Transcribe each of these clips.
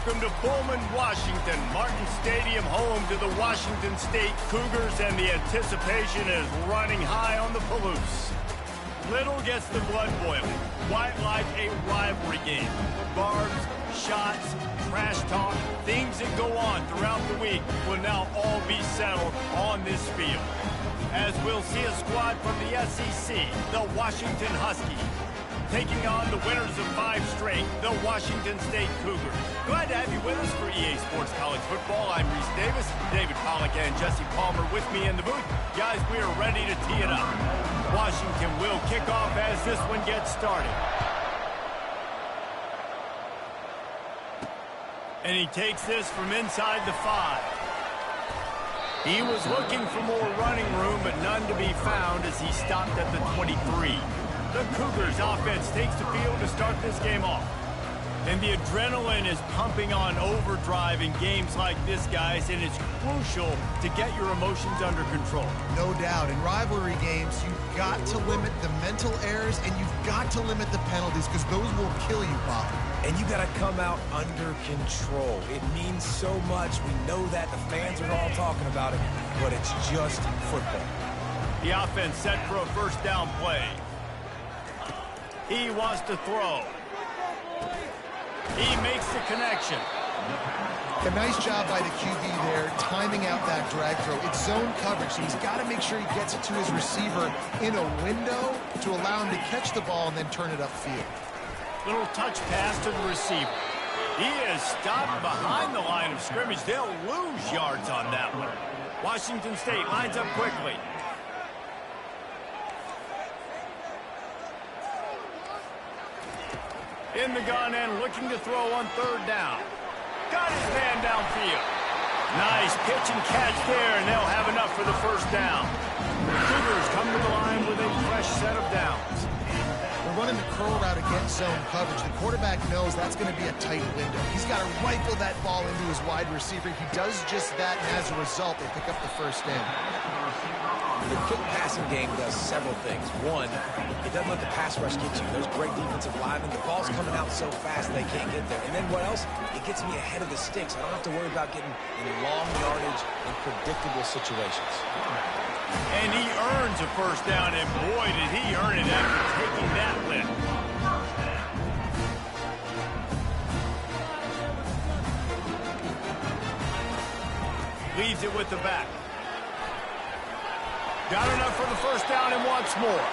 Welcome to Pullman, Washington. Martin Stadium, home to the Washington State Cougars, and the anticipation is running high on the Palouse. Little gets the blood boiling. Quite like a rivalry game. Barbs, shots, trash talk, things that go on throughout the week will now all be settled on this field. As we'll see a squad from the SEC, the Washington Huskies, taking on the winners of 5 straight, the Washington State Cougars. Glad to have you with us for EA Sports College Football. I'm Reese Davis, David Pollack and Jesse Palmer with me in the booth. Guys, we are ready to tee it up. Washington will kick off as this one gets started. And he takes this from inside the 5. He was looking for more running room, but none to be found as he stopped at the 23. The Cougars offense takes the field to start this game off. And the adrenaline is pumping on overdrive in games like this, guys, and it's crucial to get your emotions under control. No doubt. In rivalry games, you've got to limit the mental errors, and you've got to limit the penalties, because those will kill you, Bob. And you got to come out under control. It means so much. We know that. The fans are all talking about it, but it's just football. The offense set for a first down play. He wants to throw. He makes the connection. A nice job by the QB there, timing out that drag throw. It's zone coverage, so he's got to make sure he gets it to his receiver in a window to allow him to catch the ball and then turn it upfield. Little touch pass to the receiver. He is stopped behind the line of scrimmage. They'll lose yards on that one. Washington State lines up quickly. In the gun and looking to throw on third down. Got his man downfield. Nice pitch and catch there, and they'll have enough for the first down. The Cougars come to the line with a fresh set of downs. We're running the curl route against zone coverage. The quarterback knows that's going to be a tight window. He's got to rifle that ball into his wide receiver. He does just that, and as a result, they pick up the first down. The quick passing game does several things. One, it doesn't let the pass rush get you. There's great defensive linemen. The ball's coming out so fast they can't get there. And then what else? It gets me ahead of the sticks. I don't have to worry about getting in long yardage and predictable situations. And he earns a first down, and boy, did he earn it after taking that lift. Leaves it with the back. Got enough for the first down and wants more.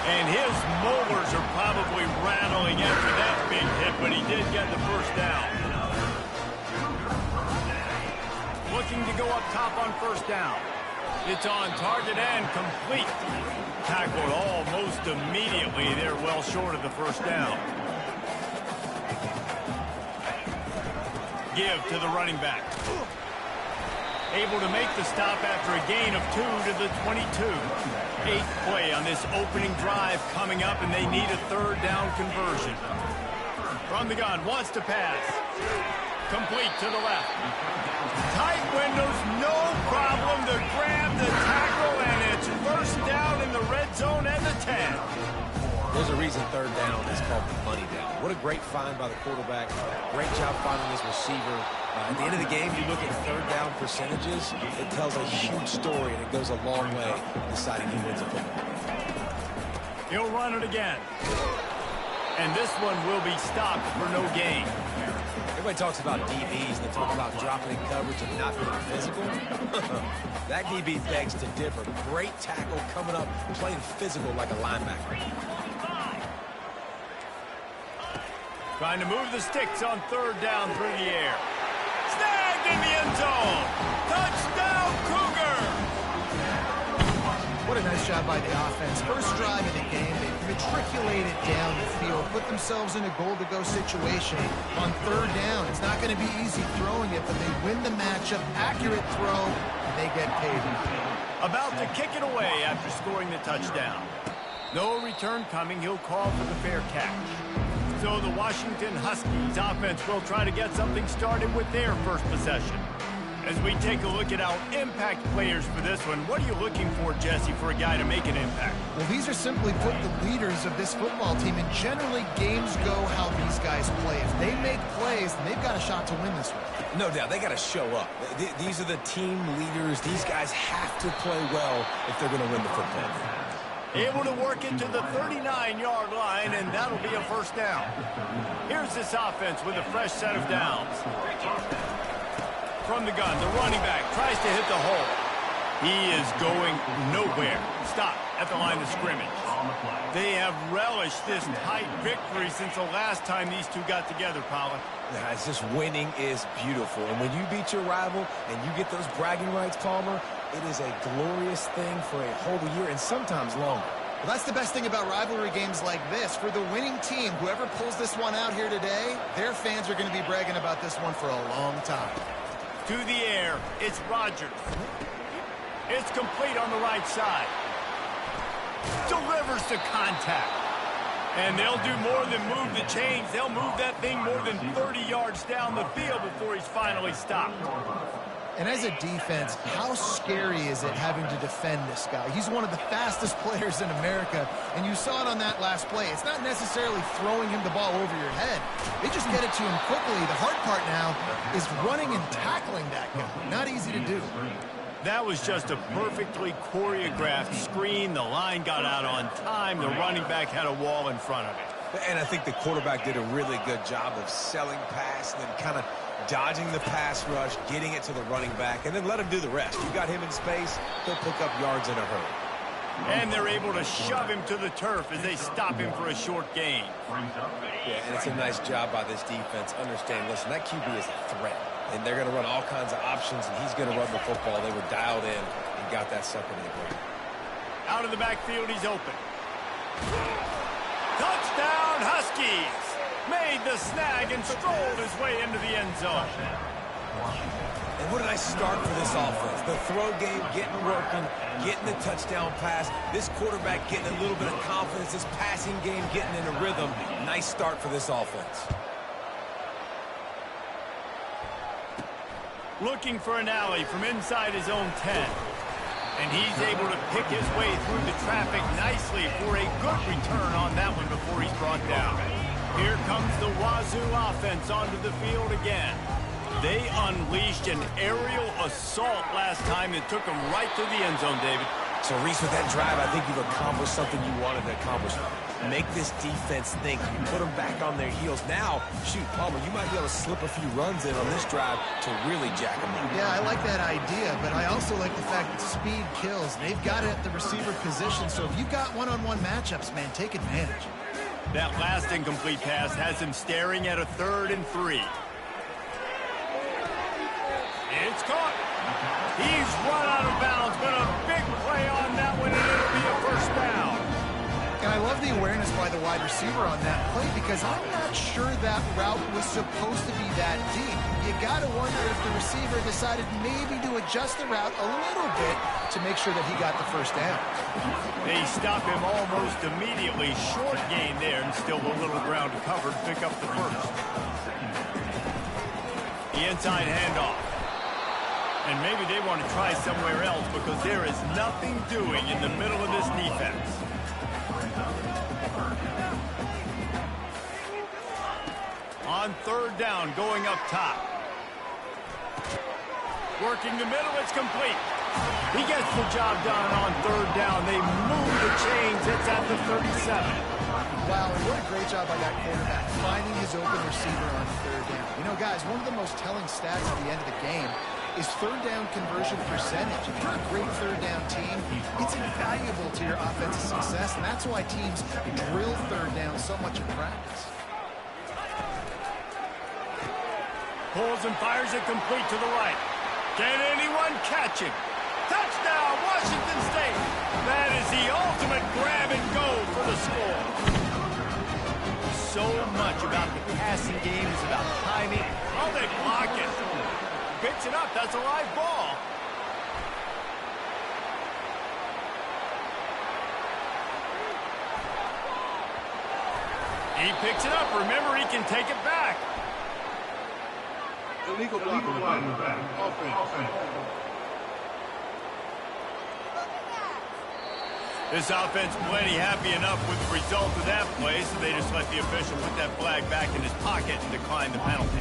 And his molars are probably rattling after that big hit, but he did get the first down. Looking to go up top on first down. It's on target and complete. Tackled almost immediately. They're well short of the first down. Give to the running back. Able to make the stop after a gain of 2 to the 22. 8th play on this opening drive coming up, and they need a third down conversion. From the gun, wants to pass. Complete to the left. Tight windows, no problem to grab the tackle, and it's first down in the red zone at the 10. There's a reason third down is called the money down. What a great find by the quarterback. Great job finding his receiver. At the end of the game, you look at third down percentages, it tells a huge story, and it goes a long way deciding who wins a football. He'll run it again. And this one will be stopped for no gain. Everybody talks about DBs, and they talk about dropping in coverage and not being physical. That DB begs to differ. Great tackle coming up, playing physical like a linebacker. Trying to move the sticks on third down through the air. Snagged in the end zone. Touchdown, Cougar! What a nice job by the offense. First drive of the game, they matriculated down the field, put themselves in a goal-to-go situation on third down. It's not going to be easy throwing it, but they win the matchup. Accurate throw, and they get paid. About to kick it away after scoring the touchdown. No return coming. He'll call for the fair catch. So the Washington Huskies offense will try to get something started with their first possession. As we take a look at our impact players for this one, what are you looking for, Jesse, for a guy to make an impact? Well, these are simply put the leaders of this football team, and generally games go how these guys play. If they make plays, then they've got a shot to win this one. No doubt, they got to show up. These are the team leaders. These guys have to play well if they're going to win the football game. Able to work it to the 39-yard line, and that'll be a first down. Here's this offense with a fresh set of downs. From the gun, the running back tries to hit the hole. He is going nowhere. Stop at the line of scrimmage. They have relished this tight victory since the last time these two got together, Pollard. Yeah, it's just winning is beautiful. And when you beat your rival and you get those bragging rights, Palmer, it is a glorious thing for a whole year and sometimes longer. Well, that's the best thing about rivalry games like this. For the winning team, whoever pulls this one out here today, their fans are going to be bragging about this one for a long time. To the air, it's Rodgers. It's complete on the right side. Delivers to contact. And they'll do more than move the chains. They'll move that thing more than 30 yards down the field before he's finally stopped. And as a defense, how scary is it having to defend this guy? He's one of the fastest players in America, and you saw it on that last play. It's not necessarily throwing him the ball over your head. They just get it to him quickly. The hard part now is running and tackling that guy. Not easy to do. That was just a perfectly choreographed screen. The line got out on time. The running back had a wall in front of it. And I think the quarterback did a really good job of selling pass and then kind of dodging the pass rush, getting it to the running back, and then let him do the rest. You got him in space, he'll pick up yards in a hurry. And they're able to shove him to the turf as they stop him for a short gain. Yeah, and it's a nice job by this defense. Understand, listen, that QB is a threat. And they're going to run all kinds of options, and he's going to run the football. They were dialed in and got that sucker to the ground. Out of the backfield, he's open. Touchdown, Huskies! Made the snag and strolled his way into the end zone. And what a nice start for this offense. The throw game getting working, getting the touchdown pass. This quarterback getting a little bit of confidence. This passing game getting in a rhythm. Nice start for this offense. Looking for an alley from inside his own 10. And he's able to pick his way through the traffic nicely for a good return on that one before he's brought down. Here comes the Wazoo offense onto the field again. They unleashed an aerial assault last time that took them right to the end zone, David. So, Reese, with that drive, I think you've accomplished something you wanted to accomplish. Make this defense think. You put them back on their heels. Now, shoot, Palmer, you might be able to slip a few runs in on this drive to really jack them up. Yeah, I like that idea, but I also like the fact that speed kills. They've got it at the receiver position, so if you've got one-on-one matchups, man, take advantage. That last incomplete pass has him staring at a 3rd and 3. It's caught. He's run out of bounds, but a big play on that one, and it'll be a first down. And I love the awareness by the wide receiver on that play because I'm not sure that route was supposed to be that deep. You got to wonder if the receiver decided maybe to adjust the route a little bit to make sure that he got the first down. They stop him almost immediately. Short gain there, and still a little ground to cover to pick up the first. The inside handoff. And maybe they want to try somewhere else because there is nothing doing in the middle of this defense. On 3rd down, going up top. Working the middle, it's complete. He gets the job done on 3rd down. They move the chains. It's at the 37. Wow, and what a great job by that quarterback, finding his open receiver on 3rd down. You know, guys, one of the most telling stats at the end of the game is 3rd down conversion percentage. If you're a great 3rd down team, it's invaluable to your offensive success, and that's why teams drill 3rd down so much in practice. Pulls and fires it complete to the right. Can anyone catch him? Touchdown, Washington State. That is the ultimate grab and go for the score. So much about the passing game is about timing. Oh, they block it. Picks it up. That's a live ball. He picks it up. Remember, he can take it back. illegal block in the back. Offense. This offense plenty happy enough with the result of that play, so they just let the official put that flag back in his pocket and decline the penalty.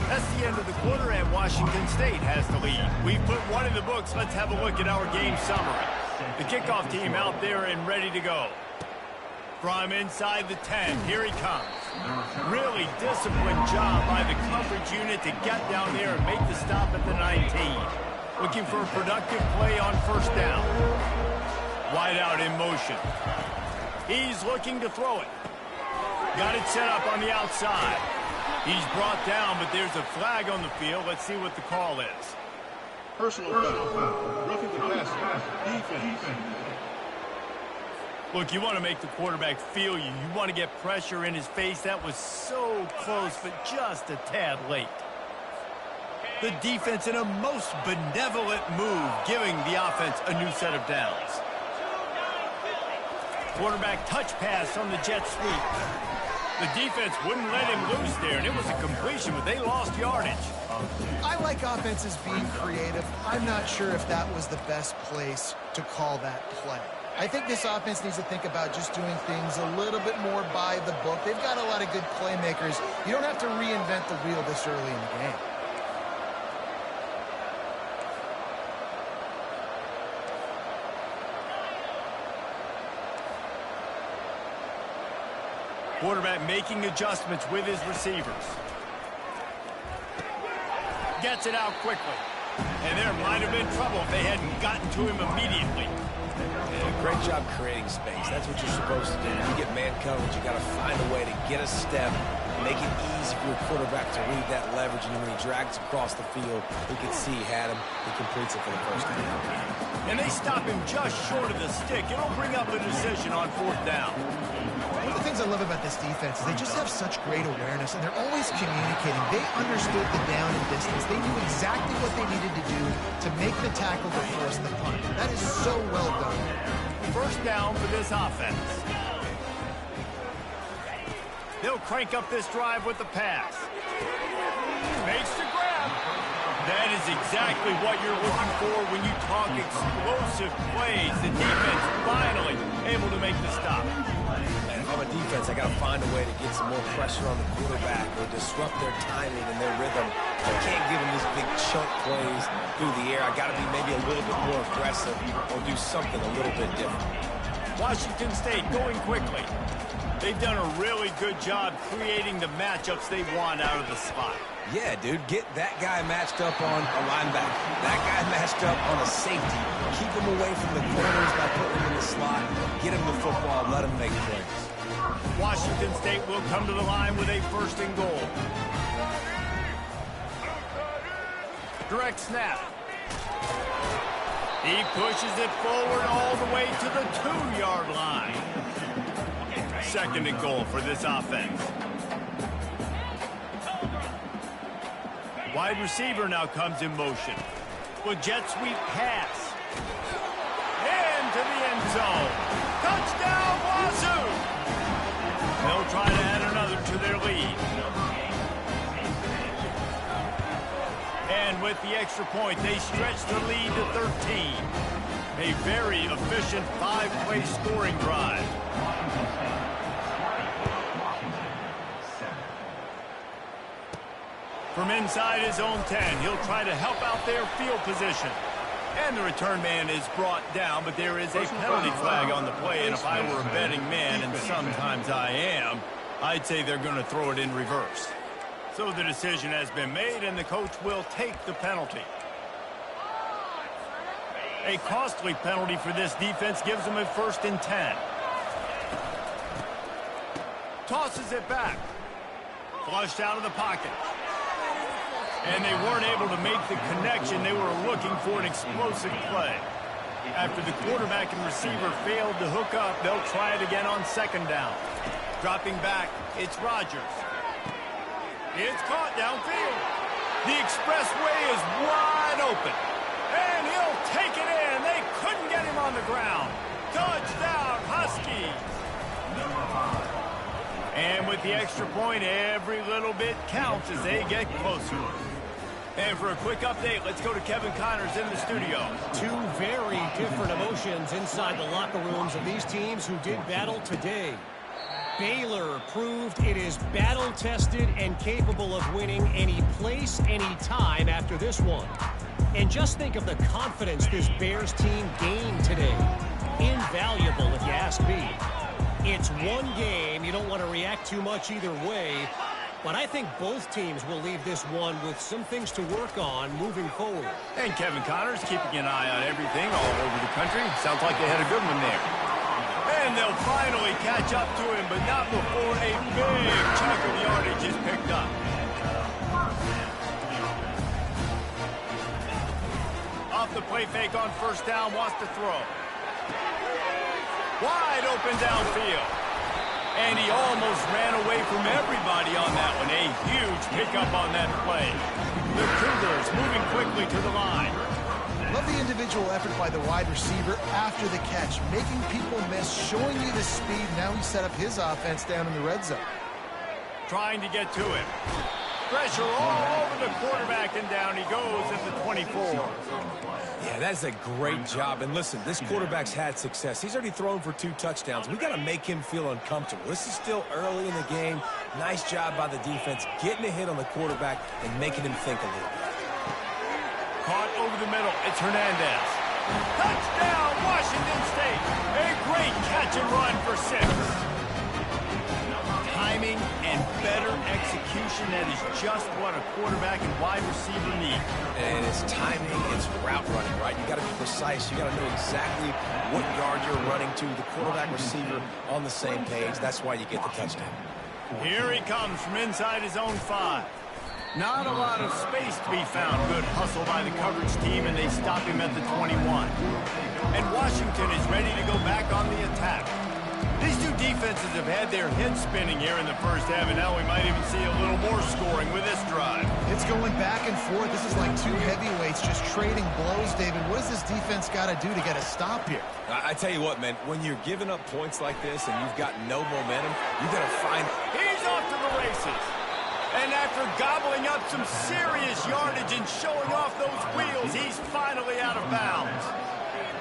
That's the end of the quarter, and Washington State has the lead. We've put one in the books. Let's have a look at our game summary. The kickoff team out there and ready to go. From inside the 10, here he comes. Really disciplined job by the coverage unit to get down there and make the stop at the 19. Looking for a productive play on first down. Wide out in motion. He's looking to throw it. Got it set up on the outside. He's brought down, but there's a flag on the field. Let's see what the call is. Personal foul. Roughing the passer. Defense. Look, you want to make the quarterback feel you. You want to get pressure in his face. That was so close, but just a tad late. The defense in a most benevolent move, giving the offense a new set of downs. Quarterback touch pass on the jet sweep. The defense wouldn't let him loose there, and it was a completion, but they lost yardage. I like offenses being creative. I'm not sure if that was the best place to call that play. I think this offense needs to think about just doing things a little bit more by the book. They've got a lot of good playmakers. You don't have to reinvent the wheel this early in the game. Quarterback making adjustments with his receivers. Gets it out quickly. And there might have been trouble if they hadn't gotten to him immediately. Yeah, great job creating space. That's what you're supposed to do. You get man coverage, you got to find a way to get a step, make it easy for your quarterback to read that leverage, and when he drags across the field, he can see he had him. He completes it for the first time. And they stop him just short of the stick. It'll bring up a decision on fourth down. One of the things I love about this defense is they just have such great awareness, and they're always communicating. They understood the down and distance. They knew exactly what they needed to do to make the tackle to force the punt. That is so well done. First down for this offense. They'll crank up this drive with the pass. Makes the grab. That is exactly what you're looking for when you talk explosive plays. The defense finally able to make the stop. And if I'm a defense, I got to find a way to get some more pressure on the quarterback or disrupt their timing and their rhythm. I can't give them these big chunk plays through the air. I got to be maybe a little bit more aggressive or do something a little bit different. Washington State going quickly. They've done a really good job creating the matchups they want out of the slot. Yeah, dude, get that guy matched up on a linebacker. That guy matched up on a safety. Keep him away from the corners by putting him in the slot. Get him the football, let him make plays. Washington State will come to the line with a first and goal. Direct snap. He pushes it forward all the way to the 2-yard line. Second and goal for this offense. Wide receiver now comes in motion. With jet sweep pass. Into the end zone. Touchdown, Wazoo! They'll try to add another to their lead. And with the extra point, they stretch the lead to 13. A very efficient 5-play scoring drive. From inside his own 10, he'll try to help out their field position. And the return man is brought down, but there is a penalty flag on the play, and if I were a betting man, and sometimes I am, I'd say they're going to throw it in reverse. So the decision has been made, and the coach will take the penalty. A costly penalty for this defense gives them a first and 10. Tosses it back. Flushed out of the pocket. And they weren't able to make the connection. They were looking for an explosive play. After the quarterback and receiver failed to hook up, they'll try it again on second down. Dropping back, it's Rodgers. It's caught downfield. The expressway is wide open. And he'll take it in. They couldn't get him on the ground. Touchdown, Huskies. And with the extra point, every little bit counts as they get closer. And for a quick update, let's go to Kevin Connors in the studio. Two very different emotions inside the locker rooms of these teams who did battle today. Baylor proved it is battle-tested and capable of winning any place, any time after this one. And just think of the confidence this Bears team gained today. Invaluable, if you ask me. It's one game. You don't want to react too much either way. But I think both teams will leave this one with some things to work on moving forward. And Kevin Connors keeping an eye on everything all over the country. Sounds like they had a good one there. And they'll finally catch up to him, but not before a big chunk of yardage is picked up. Off the play fake on first down, wants to throw. Wide open downfield. And he almost ran away from everybody on that one. A huge pickup on that play. The Cougars moving quickly to the line. Love the individual effort by the wide receiver after the catch, making people miss, showing you the speed. Now he set up his offense down in the red zone. Trying to get to him. Pressure all over the quarterback, and down he goes at the 24. Yeah, that's a great job. And listen, this quarterback's had success. He's already thrown for 2 touchdowns. We got to make him feel uncomfortable. This is still early in the game. Nice job by the defense, getting a hit on the quarterback and making him think a little bit. Caught over the middle. It's Hernandez. Touchdown, Washington State. A great catch and run for 6. Timing and better execution, that is just what a quarterback and wide receiver need. And it's timing, it's route running, right? You got to be precise. You got to know exactly what yard you're running to. The quarterback receiver on the same page. That's why you get the touchdown. Here he comes from inside his own 5. Not a lot of space to be found. Good hustle by the coverage team, and they stop him at the 21. And Washington is ready to go back on the attack. These two defenses have had their heads spinning here in the first half, and now we might even see a little more scoring with this drive. It's going back and forth. This is like two heavyweights just trading blows, David. What does this defense got to do to get a stop here? I tell you what, man, when you're giving up points like this and you've got no momentum, you got to find... He's off to the races. And after gobbling up some serious yardage and showing off those wheels, he's finally out of bounds.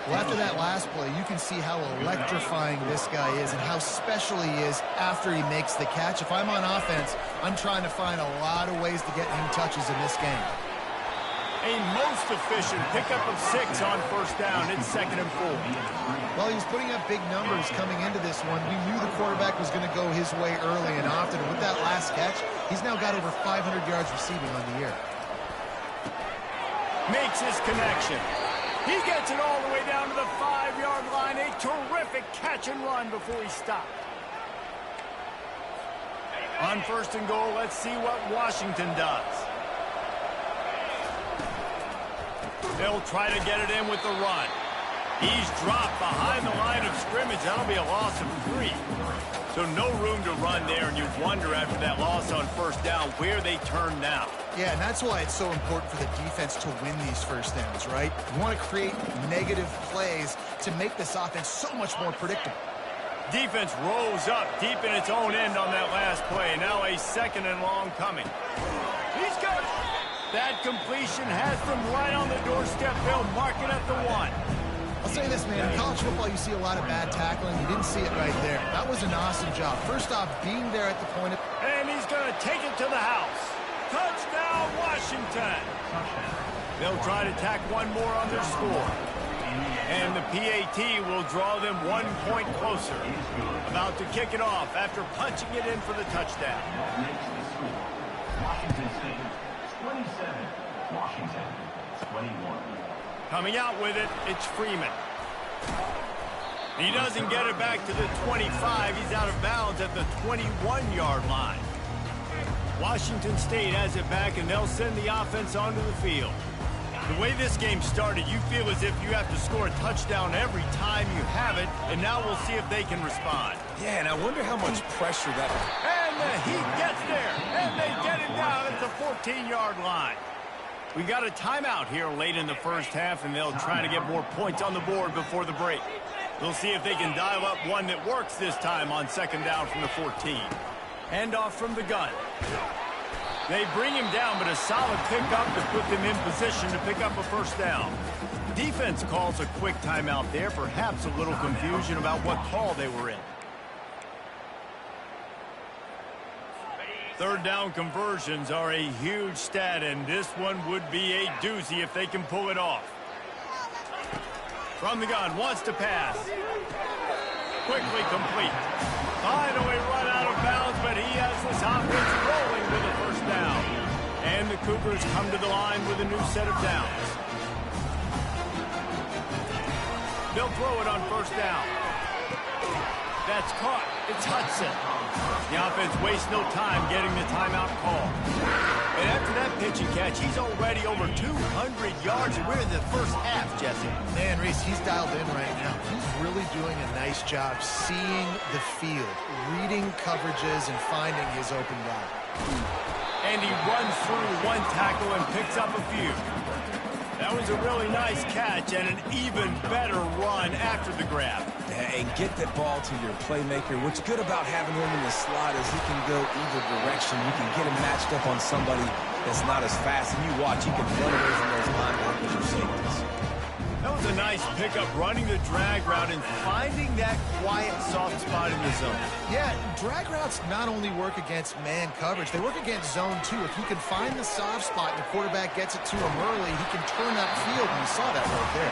Well, after that last play, you can see how electrifying this guy is and how special he is after he makes the catch. If I'm on offense, I'm trying to find a lot of ways to get him touches in this game. A most efficient pickup of 6 on first down. It's 2nd and 4. Well, he was putting up big numbers coming into this one. We knew the quarterback was going to go his way early and often. And with that last catch, he's now got over 500 yards receiving on the year. Makes his connection. He gets it all the way down to the 5-yard line. A terrific catch and run before he stopped. On 1st and goal, let's see what Washington does. They'll try to get it in with the run. He's dropped behind the line of scrimmage. That'll be a loss of 3. So no room to run there, and you wonder after that loss on first down where they turn now. Yeah, and that's why it's so important for the defense to win these first downs, right? You want to create negative plays to make this offense so much more predictable. Defense rose up deep in its own end on that last play. Now a 2nd and long coming. He's got it. That completion has them right on the doorstep. They'll mark it at the 1. I'll say this, man. In college football, you see a lot of bad tackling. You didn't see it right there. That was an awesome job. First off, being there at the point of... And he's going to take it to the house. Touchdown, Washington. They'll try to tack one more on their score. And the PAT will draw them 1 point closer. About to kick it off after punching it in for the touchdown. Washington State, 27. Washington, 21. Coming out with it, it's Freeman. He doesn't get it back to the 25. He's out of bounds at the 21-yard line. Washington State has it back, and they'll send the offense onto the field. The way this game started, you feel as if you have to score a touchdown every time you have it, and now we'll see if they can respond. Yeah, and I wonder how much pressure that... And the Heat gets there, and they get him down at the 14-yard line. We got a timeout here late in the first half, and they'll try to get more points on the board before the break. We'll see if they can dial up one that works this time on 2nd down from the 14. Handoff from the gun. They bring him down, but a solid pickup to put them in position to pick up a first down. Defense calls a quick timeout there, perhaps a little confusion about what call they were in. Third down conversions are a huge stat, and this one would be a doozy if they can pull it off. From the gun, wants to pass. Quickly complete. Finally run out of bounds, but he has this offense rolling with a first down. And the Cougars come to the line with a new set of downs. They'll throw it on first down. That's caught. It's Hudson. The offense wastes no time getting the timeout call. And after that pitch and catch, he's already over 200 yards, and we're in the first half, Jesse. Man, Reese, he's dialed in right now. He's really doing a nice job seeing the field, reading coverages, and finding his open guy. And he runs through one tackle and picks up a few. That was a really nice catch and an even better run after the grab. And get that ball to your playmaker. What's good about having him in the slot is he can go either direction. You can get him matched up on somebody that's not as fast. And you watch, he can run away from those linebackers or safeties. That was a nice pickup, running the drag route and finding that quiet, soft spot in the zone. Yeah, drag routes not only work against man coverage, they work against zone too. If you can find the soft spot and the quarterback gets it to him early, he can turn upfield, and you saw that right there.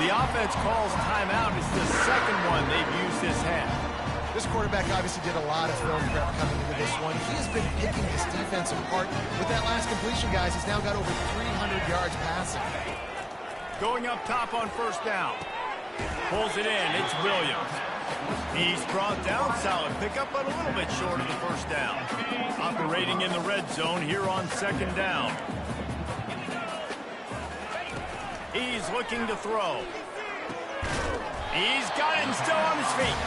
The offense calls timeout. It's the second one they've used this half. This quarterback obviously did a lot of film prep coming into this one. He has been picking this defense apart. With that last completion, guys, he's now got over 300 yards passing. Going up top on first down. Pulls it in. It's Williams. He's brought down. Solid pickup, but a little bit short of the first down. Operating in the red zone here on second down. He's looking to throw. He's got it and still on his feet.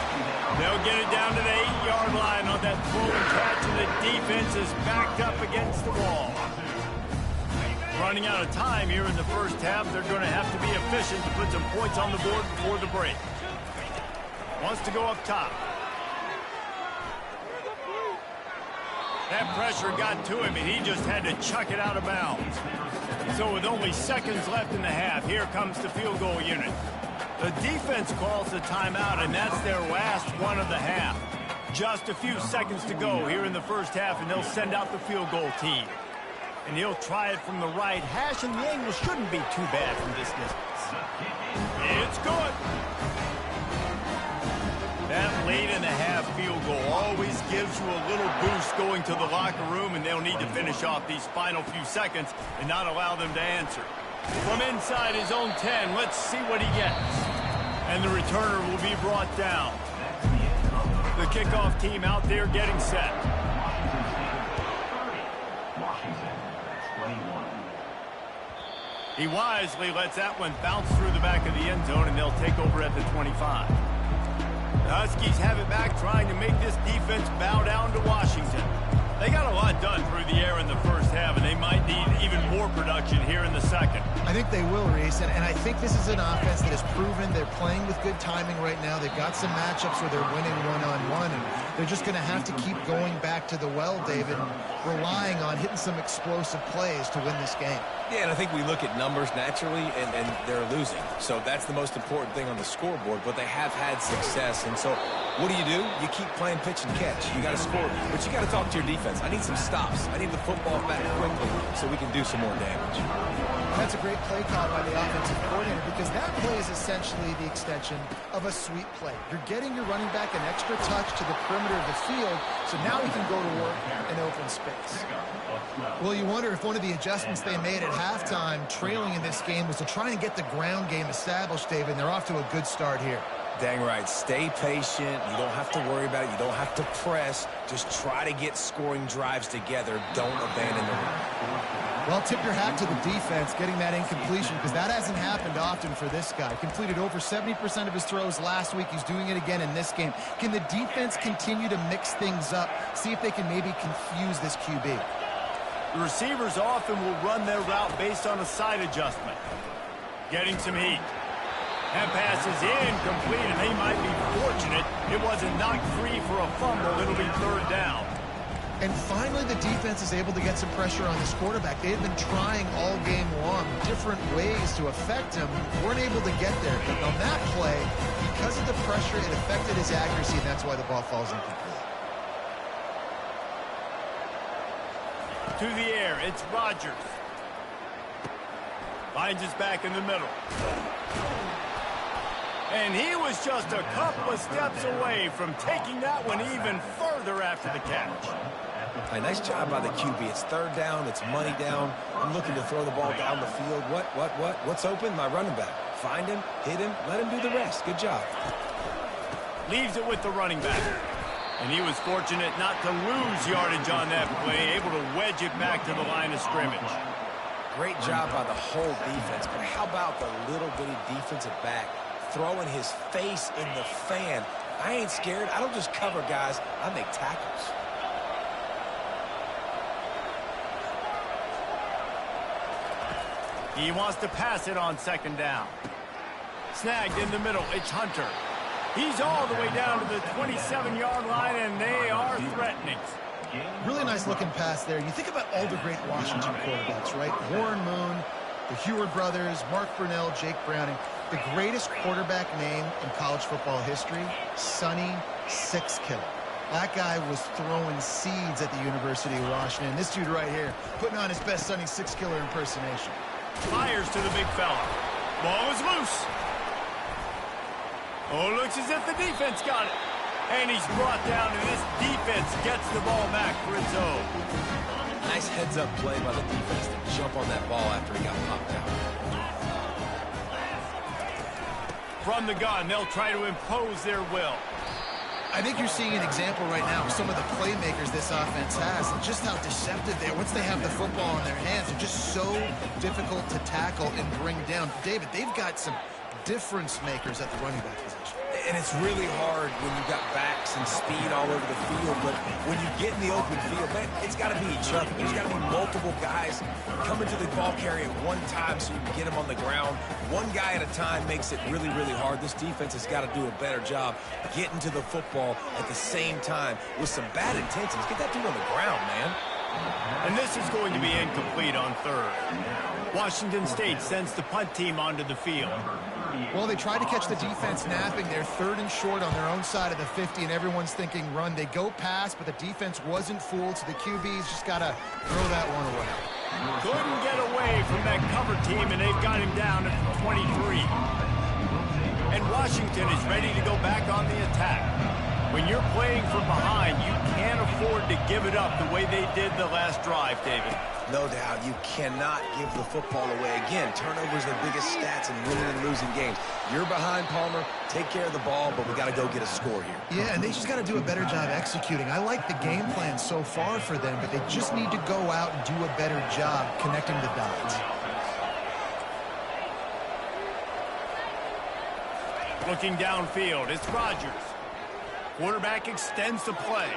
They'll get it down to the 8-yard line on that throw and catch, and the defense is backed up against the wall. Running out of time here in the first half. They're going to have to be efficient to put some points on the board before the break. Wants to go up top. That pressure got to him, and he just had to chuck it out of bounds. So with only seconds left in the half, here comes the field goal unit. The defense calls the timeout, and that's their last one of the half. Just a few seconds to go here in the first half, and they'll send out the field goal team. And he'll try it from the right hash, and the angle shouldn't be too bad from this distance. It's good. That late-in-the-half field goal always gives you a little boost going to the locker room, and they'll need to finish off these final few seconds and not allow them to answer. From inside his own 10, let's see what he gets. And the returner will be brought down. The kickoff team out there getting set. He wisely lets that one bounce through the back of the end zone, and they'll take over at the 25. The Huskies have it back, trying to make this defense bow down to Washington. They got a lot done through the air in the first half, and they might need even more production here in the second. I think they will, Reese, and I think this is an offense that has proven they're playing with good timing right now. They've got some matchups where they're winning one-on-one, and they're just going to have to keep going back to the well, David, and relying on hitting some explosive plays to win this game. Yeah, and I think we look at numbers naturally, and they're losing. So that's the most important thing on the scoreboard, but they have had success. And so what do? You keep playing pitch and catch. You got to score, but you got to talk to your defense. I need some stops. I need the football back quickly so we can do some more damage. That's a great play call by the offensive coordinator, because that play is essentially the extension of a sweep play. You're getting your running back an extra touch to the perimeter of the field, so now he can go to work in open space. Well, you wonder if one of the adjustments they made at halftime, trailing in this game, was to try and get the ground game established, David, and they're off to a good start here. Dang right. Stay patient. You don't have to worry about it. You don't have to press. Just try to get scoring drives together. Don't abandon the run. Well, tip your hat to the defense getting that incompletion, because that hasn't happened often for this guy. Completed over 70% of his throws last week. He's doing it again in this game. Can the defense continue to mix things up, see if they can maybe confuse this QB? The receivers often will run their route based on a side adjustment. Getting some heat. That pass is incomplete, and they might be fortunate it wasn't knocked free for a fumble. It'll be third down. And finally, the defense is able to get some pressure on this quarterback. They had been trying all game long different ways to affect him. Weren't able to get there. But on that play, because of the pressure, it affected his accuracy, and that's why the ball falls incomplete. To the air, it's Rodgers. Finds his back in the middle. And he was just a couple of steps away from taking that one even further after the catch. A nice job by the QB. It's third down. It's money down. I'm looking to throw the ball down the field. What's open? My running back. Find him, hit him, let him do the rest. Good job. Leaves it with the running back. And he was fortunate not to lose yardage on that play, able to wedge it back to the line of scrimmage. Great job by the whole defense, but how about the little bitty defensive back throwing his face in the fan? I ain't scared. I don't just cover guys. I make tackles. He wants to pass it on second down. Snagged in the middle. It's Hunter. He's all the way down to the 27-yard line, and they are threatening. Really nice looking pass there. You think about all the great Washington quarterbacks, right? Warren Moon, the Heward brothers, Mark Brunell, Jake Browning. The greatest quarterback name in college football history, Sonny Sixkiller. That guy was throwing seeds at the University of Washington. This dude right here, putting on his best Sonny Sixkiller impersonation. Fires to the big fella. Ball is loose. Oh, looks as if the defense got it. And he's brought down, and this defense gets the ball back for its own. Nice heads-up play by the defense to jump on that ball after he got popped out. From the gun, they'll try to impose their will. I think you're seeing an example right now of some of the playmakers this offense has and just how deceptive they are. Once they have the football in their hands, they're just so difficult to tackle and bring down. David, they've got some difference makers at the running back position. And it's really hard when you've got backs and speed all over the field, but when you get in the open field, man, it's got to be each other. There's got to be multiple guys coming to the ball carrier at one time so you can get him on the ground. One guy at a time makes it really, really hard. This defense has got to do a better job getting to the football at the same time with some bad intentions. Get that dude on the ground, man. And this is going to be incomplete on third. Washington State sends the punt team onto the field. Well, they tried to catch the defense napping. They're third and short on their own side of the 50, and everyone's thinking run. They go pass, but the defense wasn't fooled, so the QB's just got to throw that one away. Couldn't get away from that cover team, and they've got him down at 23. And Washington is ready to go back on the attack. When you're playing from behind, you can't afford to give it up the way they did the last drive, David. No doubt, you cannot give the football away. Again, turnovers are the biggest stats in winning and losing games. You're behind, Palmer. Take care of the ball, but we got to go get a score here. Yeah, and they just got to do a better job executing. I like the game plan so far for them, but they just need to go out and do a better job connecting the dots. Looking downfield, it's Rodgers. Quarterback extends the play.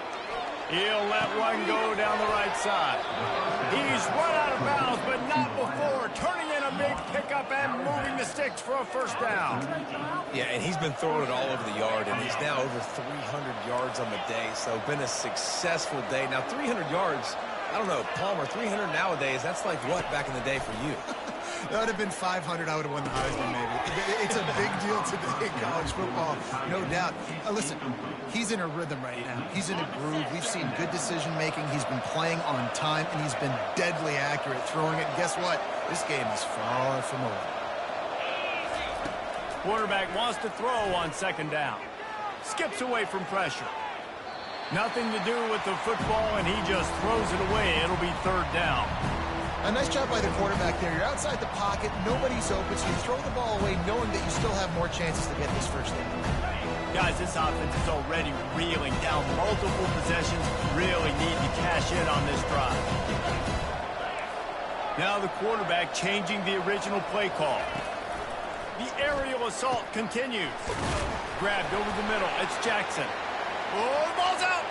He'll let one go down the right side. He's run out of bounds, but not before turning in a big pickup and moving the sticks for a first down. Yeah, and he's been throwing it all over the yard, and he's now over 300 yards on the day, so been a successful day. Now, 300 yards, I don't know, Palmer, 300 nowadays, that's like what back in the day for you? That would have been 500. I would have won the Heisman, maybe. It's a big deal today in college football, no doubt. Listen, he's in a rhythm right now. He's in a groove. We've seen good decision-making. He's been playing on time, and he's been deadly accurate throwing it. And guess what? This game is far from over. Quarterback wants to throw on second down. Skips away from pressure. Nothing to do with the football, and he just throws it away. It'll be third down. A nice job by the quarterback there. You're outside the pocket. Nobody's open, so you throw the ball away knowing that you still have more chances to get this first down. Guys, this offense is already reeling down multiple possessions. Really need to cash in on this drive. Now the quarterback changing the original play call. The aerial assault continues. Grabbed over the middle. It's Jackson. Oh, the ball's out.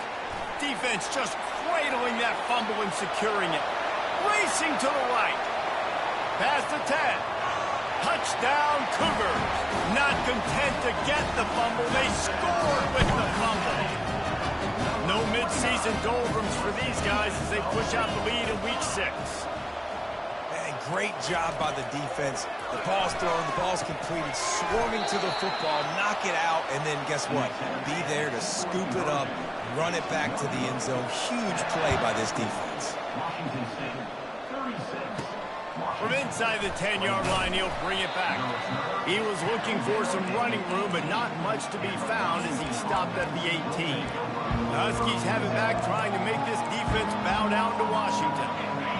Defense just cradling that fumble and securing it. Racing to the right. Past the 10. Touchdown, Cougars. Not content to get the fumble, they scored with the fumble. No midseason doldrums for these guys, as they push out the lead in Week 6. Man, great job by the defense. The ball's thrown, the ball's completed, swarming to the football, knock it out, and then guess what? Be there to scoop it up, run it back to the end zone. Huge play by this defense. Washington State, 36. From inside the 10-yard line, he'll bring it back. He was looking for some running room, but not much to be found as he stopped at the 18. The Huskies have it back, trying to make this defense bow down to Washington.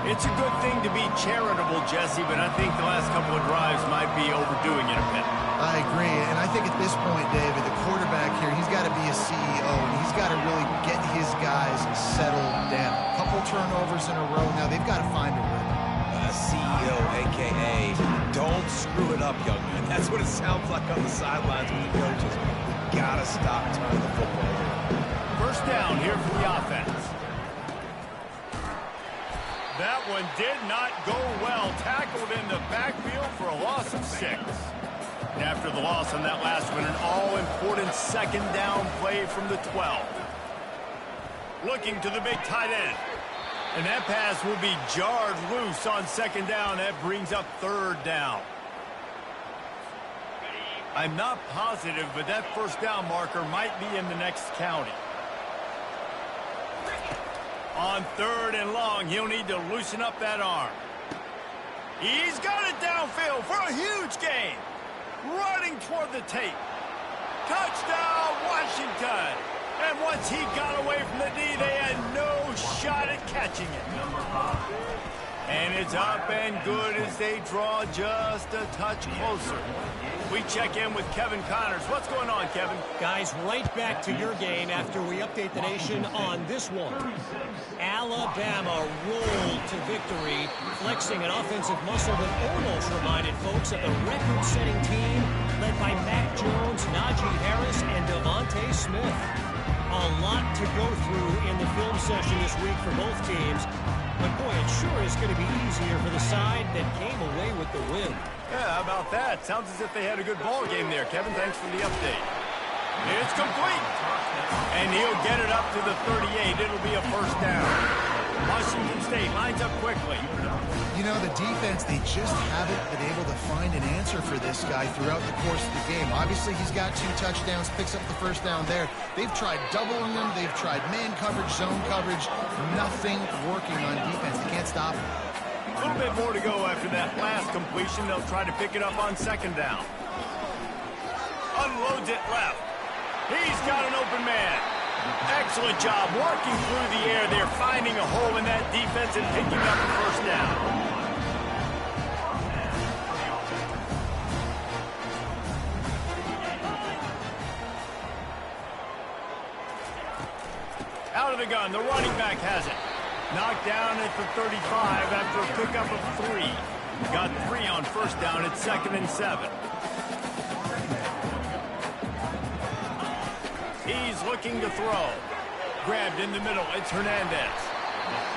It's a good thing to be charitable, Jesse, but I think the last couple of drives might be overdoing it a bit. I agree, and I think at this point, David, the quarterback here, he's got to be a CEO, and he's got to really get his guys settled down. A couple turnovers in a row now. They've got to find a rhythm. CEO, a.k.a. don't screw it up, young man. That's what it sounds like on the sidelines with the coaches. We got to stop turning the football over. First down here for the offense. That one did not go well. Tackled in the backfield for a loss of 6. After the loss on that last one, an all-important second down play from the 12. Looking to the big tight end. And that pass will be jarred loose on second down. That brings up third down. I'm not positive, but that first down marker might be in the next county. On third and long, he'll need to loosen up that arm. He's got it downfield for a huge gain. Running toward the tape. Touchdown, Washington. And once he got away from the D, they had no shot at catching it. And it's up and good as they draw just a touch closer. We check in with Kevin Connors. What's going on, Kevin? Guys, right back to your game after we update the nation on this one. Alabama rolled to victory, flexing an offensive muscle that almost reminded folks of the record-setting team led by Mac Jones, Najee Harris, and Devontae Smith. A lot to go through in the film session this week for both teams. But boy, it sure is going to be easier for the side that came away with the win. Yeah, how about that? Sounds as if they had a good ball game there. Kevin, thanks for the update. It's complete. And he'll get it up to the 38. It'll be a first down. Washington State lines up quickly. You know, the defense, they just haven't been able to find an answer for this guy throughout the course of the game. Obviously, he's got 2 touchdowns, picks up the first down there. They've tried doubling him. They've tried man coverage, zone coverage. Nothing working on defense. They can't stop him. A little bit more to go after that last completion. They'll try to pick it up on second down. Unloads it left. He's got an open man. Excellent job working through the air. They're finding a hole in that defense and picking up the first down. Out of the gun, the running back has it. Knocked down at the 35 after a pickup of 3. Got 3 on first down at 2nd and 7. He's looking to throw. Grabbed in the middle, it's Hernandez.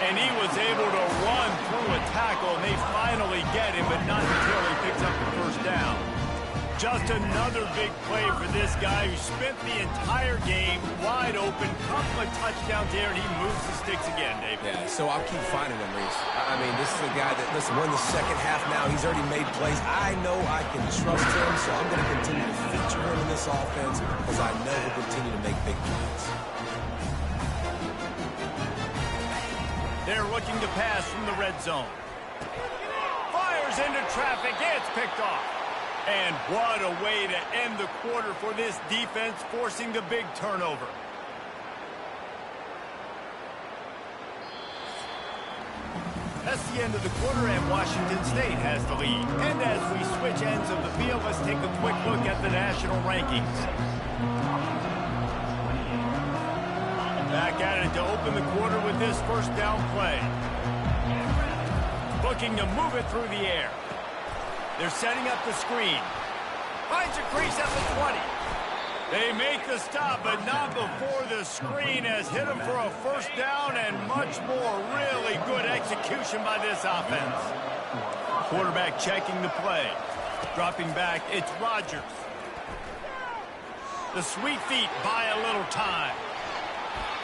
And he was able to run through a tackle, and they finally get him, but not until he picks up the first down. Just another big play for this guy who spent the entire game wide open. Couple of touchdowns there, and he moves the sticks again, David. Yeah, so I'll keep finding him, Reese. I mean, this is a guy that, listen, we're in the second half now. He's already made plays. I know I can trust him, so I'm going to continue to feature him in this offense because I know he'll continue to make big plays. They're looking to pass from the red zone. Fires into traffic. It's picked off. And what a way to end the quarter for this defense, forcing the big turnover. That's the end of the quarter, and Washington State has the lead. And as we switch ends of the field, let's take a quick look at the national rankings. Back at it to open the quarter with this first down play. Looking to move it through the air. They're setting up the screen. Finds a crease at the 20. They make the stop, but not before the screen has hit them for a first down and much more. Really good execution by this offense. Quarterback checking the play. Dropping back, it's Rodgers. The sweet feet buy a little time.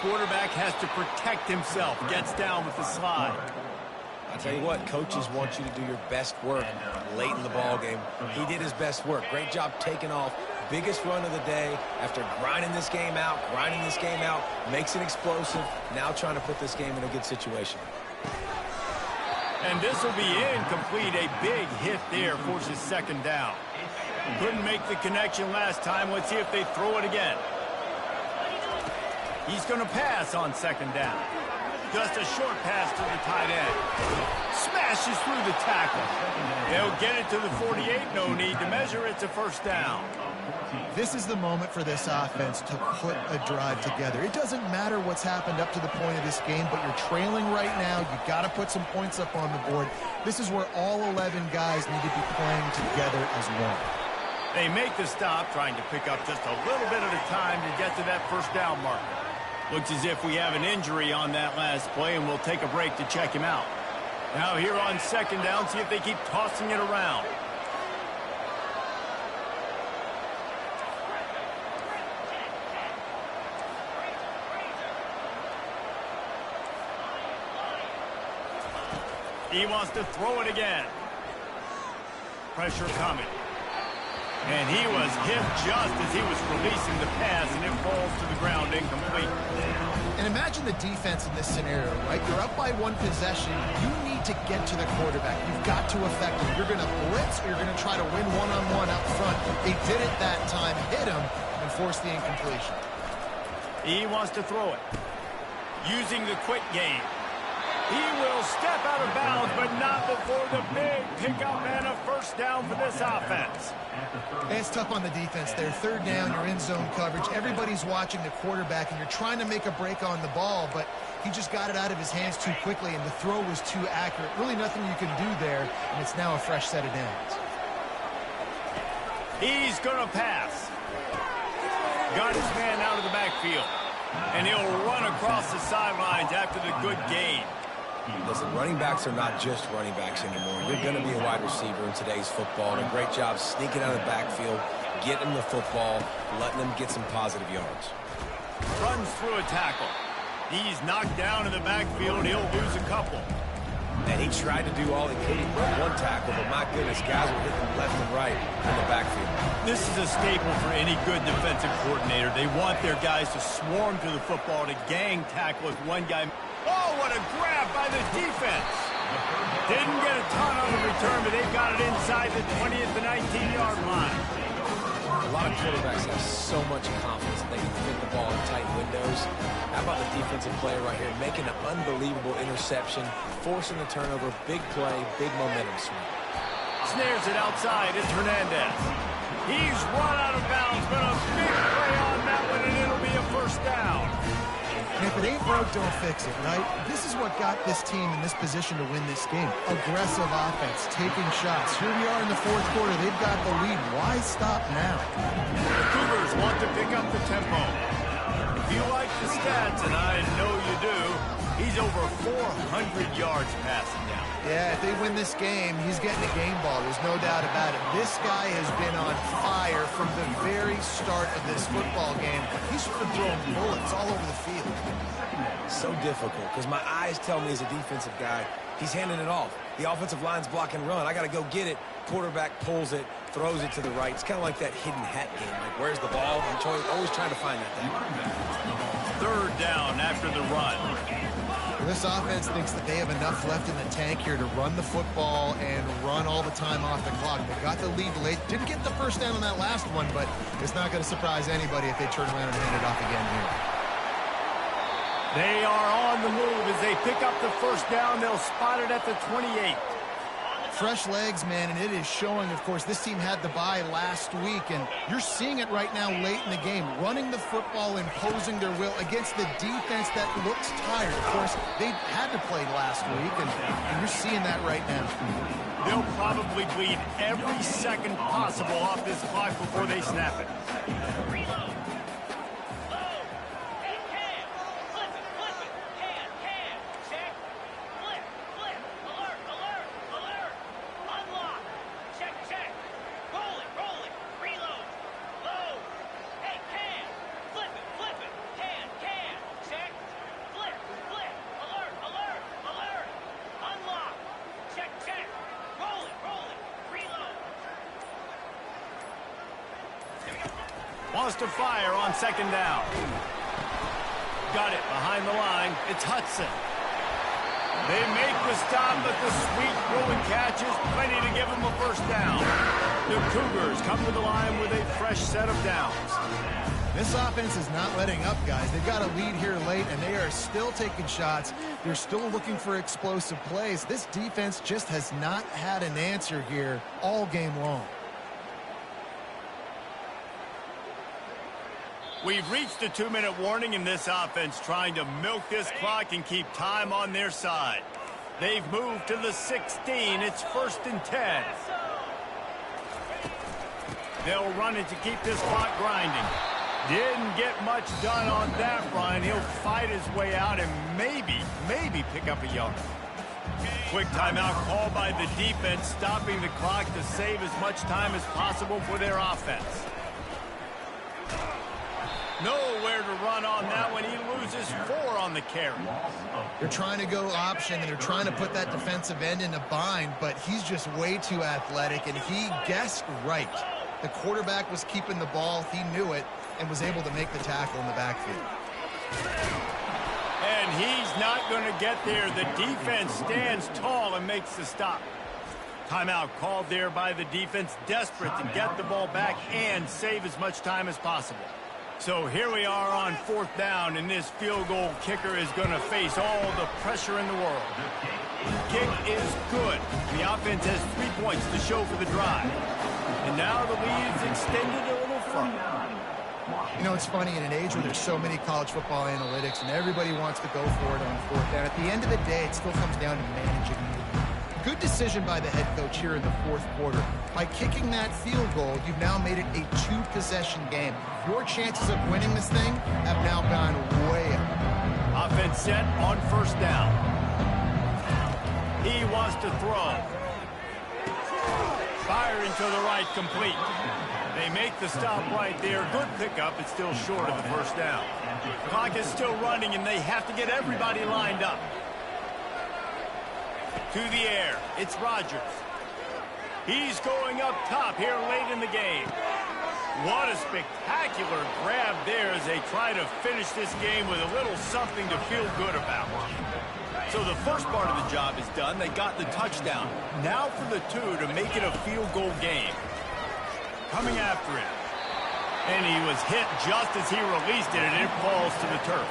quarterback has to protect himself. Gets down with the slide. I tell you what, coaches want you to do your best work late in the ball game. He did his best work. Great job taking off. Biggest run of the day after grinding this game out, makes it explosive. Now trying to put this game in a good situation. And this will be incomplete. A big hit there forces second down. Couldn't make the connection last time. Let's see if they throw it again. He's going to pass on second down. Just a short pass to the tight end. Smashes through the tackle. They'll get it to the 48. No need to measure. It's a first down. This is the moment for this offense to put a drive together. It doesn't matter what's happened up to the point of this game, but you're trailing right now. You've got to put some points up on the board. This is where all 11 guys need to be playing together as one. They make the stop, trying to pick up just a little bit at a time to get to that first down marker. Looks as if we have an injury on that last play, and we'll take a break to check him out. Now here on second down, see if they keep tossing it around. He wants to throw it again. Pressure coming. And he was hit just as he was releasing the pass, and it falls to the ground incomplete. And imagine the defense in this scenario, right? You're up by one possession. You need to get to the quarterback. You've got to affect him. You're going to blitz, or you're going to try to win one-on-one up front. They did it that time, hit him, and forced the incompletion. He wants to throw it. Using the quick game. He will step out of bounds, but not before the big pickup and a first down for this offense. It's tough on the defense there. Third down, you're in zone coverage. Everybody's watching the quarterback, and you're trying to make a break on the ball, but he just got it out of his hands too quickly, and the throw was too accurate. Really nothing you can do there, and it's now a fresh set of downs. He's going to pass. Got his man out of the backfield, and he'll run across the sidelines after the good gain. Listen, running backs are not just running backs anymore. You're going to be a wide receiver in today's football, and a great job sneaking out of the backfield, getting the football, letting them get some positive yards. Runs through a tackle. He's knocked down in the backfield. He'll lose a couple. And he tried to do all he could. He broke one tackle, but my goodness, guys were hitting left and right in the backfield. This is a staple for any good defensive coordinator. They want their guys to swarm to the football, to gang tackle if one guy... Oh, what a grab by the defense. Didn't get a ton on the return, but they've got it inside the 20 at the 19-yard line. A lot of quarterbacks have so much confidence that they can fit the ball in tight windows. How about the defensive player right here making an unbelievable interception, forcing the turnover, big play, big momentum swing. Snares it outside. It's Hernandez. He's run out of bounds, but a big play on that one, and it'll be a first down. And if it ain't broke, don't fix it, right? This is what got this team in this position to win this game. Aggressive offense, taking shots. Here we are in the fourth quarter. They've got the lead. Why stop now? The Cougars want to pick up the tempo. If you like the stats, and I know you do, he's over 400 yards passing now. Yeah, if they win this game, he's getting a game ball. There's no doubt about it. This guy has been on fire from the very start of this football game. He's been throwing bullets all over the field. So difficult, because my eyes tell me as a defensive guy, he's handing it off. The offensive line's block and run. I got to go get it. Quarterback pulls it, throws it to the right. It's kind of like that hidden hat game. Like, where's the ball? I'm always trying to find that thing. Third down after the run. This offense thinks that they have enough left in the tank here to run the football and run all the time off the clock. They got the lead late. Didn't get the first down on that last one, but it's not going to surprise anybody if they turn around and hand it off again here. They are on the move as they pick up the first down. They'll spot it at the 28. Fresh legs, man, and it is showing, of course, this team had the bye last week, and you're seeing it right now late in the game, running the football, imposing their will against the defense that looks tired. Of course, they had to play last week, and you're seeing that right now. They'll probably bleed every second possible off this clock before they snap it. wants to fire on second down. Got it behind the line. It's Hudson. They make the stop, but the sweet throwing catch is plenty to give them a first down. The Cougars come to the line with a fresh set of downs. This offense is not letting up, guys. They've got a lead here late, and they are still taking shots. They're still looking for explosive plays. This defense just has not had an answer here all game long. We've reached a 2-minute warning in this offense, trying to milk this clock and keep time on their side. They've moved to the 16. It's 1st and 10. They'll run it to keep this clock grinding. Didn't get much done on that run. He'll fight his way out and maybe pick up a yard. Quick timeout called by the defense, stopping the clock to save as much time as possible for their offense. Nowhere to run on that one. He loses 4 on the carry. They're trying to go option, and they're trying to put that defensive end in a bind, but he's just way too athletic, and he guessed right. The quarterback was keeping the ball. He knew it and was able to make the tackle in the backfield. And he's not going to get there. The defense stands tall and makes the stop. Timeout called there by the defense, desperate to get the ball back and save as much time as possible. So here we are on 4th down, and this field goal kicker is going to face all the pressure in the world. Kick is good. The offense has 3 points to show for the drive. And now the lead is extended a little further. You know, it's funny, in an age where there's so many college football analytics and everybody wants to go for it on 4th down, at the end of the day, it still comes down to managing. Good decision by the head coach here in the 4th quarter. By kicking that field goal, you've now made it a 2-possession game. Your chances of winning this thing have now gone way up. Offense set on 1st down. He wants to throw. Firing to the right, complete. They make the stop right there. Good pickup. It's still short of the 1st down. Clock is still running, and they have to get everybody lined up. To the air, it's Rodgers. He's going up top here late in the game. What a spectacular grab there as they try to finish this game with a little something to feel good about. So the first part of the job is done. They got the touchdown. Now for the 2 to make it a field goal game. Coming after him. And he was hit just as he released it, and it falls to the turf.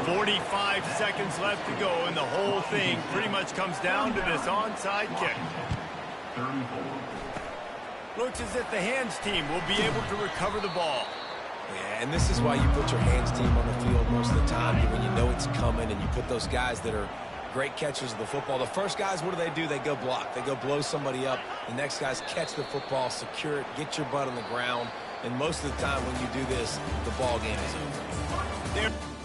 45 seconds left to go, and the whole thing pretty much comes down to this onside kick. Looks as if the hands team will be able to recover the ball. Yeah, and this is why you put your hands team on the field most of the time, when you know it's coming, and you put those guys that are great catchers of the football. The first guys, what do? They go block. They go blow somebody up. The next guys catch the football, secure it, get your butt on the ground. And most of the time when you do this, the ball game is over.